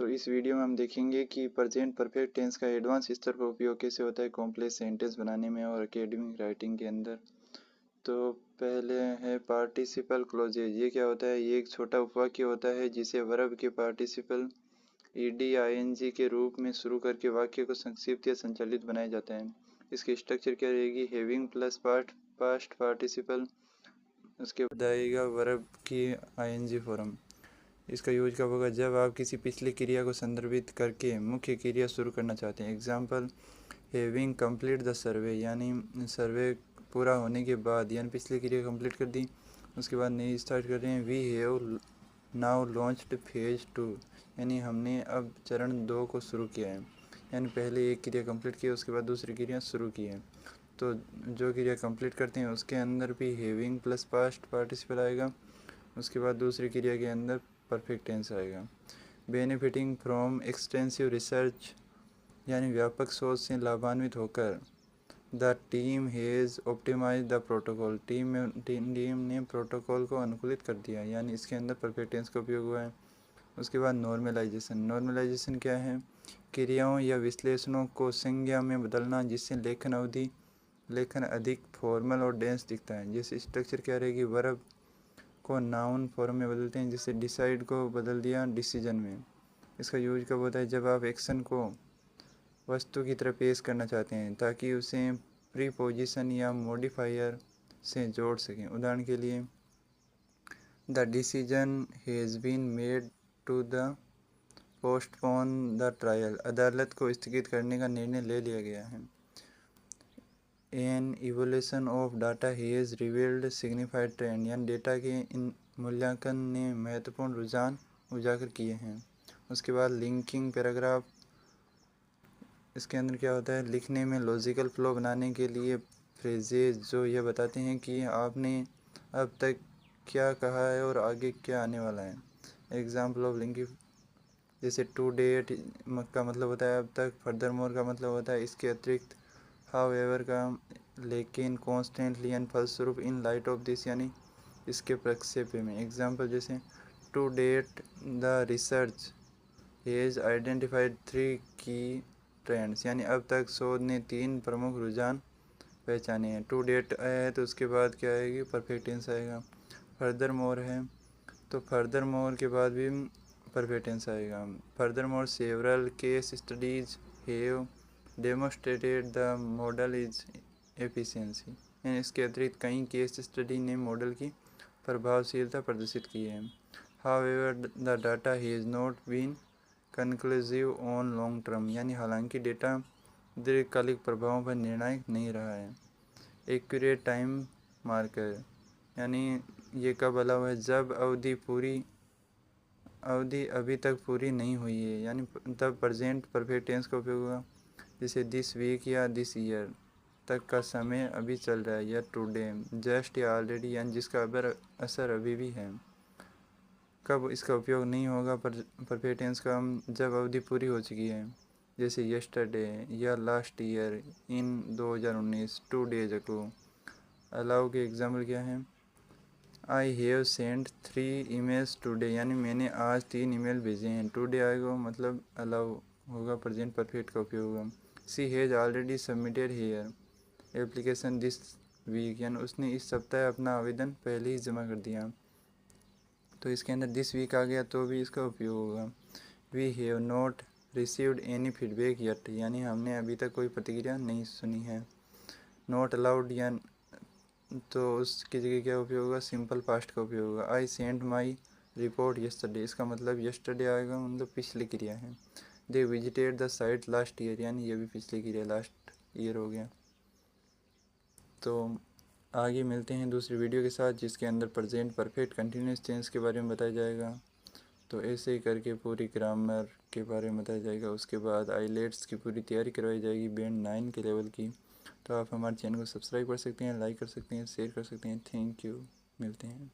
तो इस वीडियो में हम देखेंगे कि प्रेजेंट परफेक्ट टेंस का एडवांस स्तर पर उपयोग कैसे होता है कॉम्प्लेक्स सेंटेंस बनाने में और एकेडमिक राइटिंग के अंदर। तो पहले है पार्टिसिपल क्लोजेज। ये क्या होता है? ये एक छोटा उपवाक्य होता है जिसे वर्ब के पार्टिसिपल ईडी आईएनजी के रूप में शुरू करके वाक्य को संक्षिप्त या संचालित बनाया जाता है। इसकी स्ट्रक्चर क्या रहेगी? हैविंग प्लस पास्ट पार्टिसिपल, उसके बाद आएगा वर्ब की आईएनजी फॉर्म। इसका यूज कब होगा? जब आप किसी पिछली क्रिया को संदर्भित करके मुख्य क्रिया शुरू करना चाहते हैं। Example, having complete the survey, यानी सर्वे पूरा होने के बाद, यानी पिछली क्रिया कंप्लीट कर दी, उसके बाद नई स्टार्ट कर रहे हैं। We have now launched phase 2, यानी हमने अब चरण 2 को शुरू किया है, यानी पहले एक क्रिया कंप्लीट की उसके बाद दूसरी क्रिया शुरू की है। तो जो क्रिया कंप्लीट करते हैं उसके अंदर भी हैविंग प्लस पास्ट पार्टिसिपल आएगा, उसके बाद दूसरी क्रिया के अंदर परफेक्ट टेंस आएगा। बेनिफिटिंग फ्रॉम एक्सटेंसिव रिसर्च, यानी व्यापक शोध से लाभान्वित होकर। The team has optimise the protocol, team ने प्रोटोकॉल को अनुकूलित कर दिया, यानी इसके अंदर परफेक्ट टेंस का उपयोग हुआ है। उसके बाद नॉर्मलाइजेशन क्या है? क्रियाओं या विश्लेषणों को संज्ञा में बदलना जिससे लेखन अधिक फॉर्मल और डेंस दिखता है। जैसे स्ट्रक्चर क्या रहेगी? वर्ब को नाउन फॉर्म में बदलते हैं, जिससे डिसाइड को बदल दिया डिसीजन में। इसका यूज कब होता है? जब आप एक्शन को वस्तु की तरह पेश करना चाहते हैं ताकि उसे प्रीपोजिशन या मॉडिफायर से जोड़ सकें। उदाहरण के लिए, the decision has been made to the postpone the trial, अदालत को स्थगित करने का निर्णय ले लिया गया है। An evolution of data has revealed signified trend, यानी डेटा के इन मूल्यांकन ने महत्वपूर्ण रुझान उजागर किए हैं। उसके बाद लिंकिंग पैराग्राफ, इसके अंदर क्या होता है? लिखने में लॉजिकल फ्लो बनाने के लिए फ्रेजेज जो यह बताते हैं कि आपने अब तक क्या कहा है और आगे क्या आने वाला है। एग्जाम्पल ऑफ लिंकिंग, जैसे टू डेट का मतलब होता है अब तक, फर्दर मोर का मतलब होता है इसके अतिरिक्त, हाउ एवर का लेकिन, कॉन्स्टेंटली एंड फलस्वरूप, इन लाइट ऑफ दिस, यानी इसके प्रक्षेप में। एग्जाम्पल जैसे to date the research has identified 3 की ट्रेंड्स, यानी अब तक शोध ने 3 प्रमुख रुझान पहचाने हैं। टू डेट आया है तो उसके बाद क्या आएगी? परफेक्ट टेंस आएगा। फर्दर मोर है तो फर्दर मोर के बाद भी परफेक्ट टेंस आएगा। Further more several case studies have demonstrated the model is efficiency, यानी इसके अतिरिक्त कई केस स्टडी ने मॉडल की प्रभावशीलता प्रदर्शित की है। However the data has not been conclusive on long term, यानी हालांकि डेटा दीर्घकालिक प्रभावों पर निर्णायक नहीं रहा है। एक्यूरेट टाइम मार्कर, यानी ये कब अलाउ है? जब अवधि अभी तक पूरी नहीं हुई है, यानी तब प्रेजेंट परफेक्ट टेंस का उपयोग होगा। जैसे दिस वीक या दिस ईयर तक का समय अभी चल रहा है, या टुडे, जस्ट या ऑलरेडी, यानी जिसका असर अभी भी है। कब इसका उपयोग नहीं होगा परफेक्ट टेंस का? जब अवधि पूरी हो चुकी है, जैसे यस्टरडे या लास्ट ईयर, इन 2019, 2 days ago। अलाउ के एग्जाम्पल क्या है? I have send 3 emails today, यानी मैंने आज 3 ईमेल भेजे हैं। टुडे आएगा मतलब अलाउ होगा, प्रेजेंट परफेक्ट का उपयोग होगा। She has already submitted her application this week, यानी उसने इस सप्ताह अपना आवेदन पहले ही जमा कर दिया। तो इसके अंदर दिस वीक आ गया तो भी इसका उपयोग होगा। We have not received any feedback yet, यानी हमने अभी तक कोई प्रतिक्रिया नहीं सुनी है। नॉट अलाउड, या तो उसकी जगह क्या उपयोग होगा? सिंपल पास्ट का उपयोग होगा। I sent my report yesterday, इसका मतलब यस्टरडे आएगा, मतलब पिछली क्रिया है। They visited the site last year, यानी ये भी पिछली क्रिया, लास्ट ईयर हो गया। तो आगे मिलते हैं दूसरी वीडियो के साथ जिसके अंदर प्रेजेंट परफेक्ट कंटिन्यूस टेंस के बारे में बताया जाएगा। तो ऐसे ही करके पूरी ग्रामर के बारे में बताया जाएगा। उसके बाद आईलेट्स की पूरी तैयारी करवाई जाएगी बैंड 9 के लेवल की। तो आप हमारे चैनल को सब्सक्राइब कर सकते हैं, लाइक कर सकते हैं, शेयर कर सकते हैं। थैंक यू, मिलते हैं।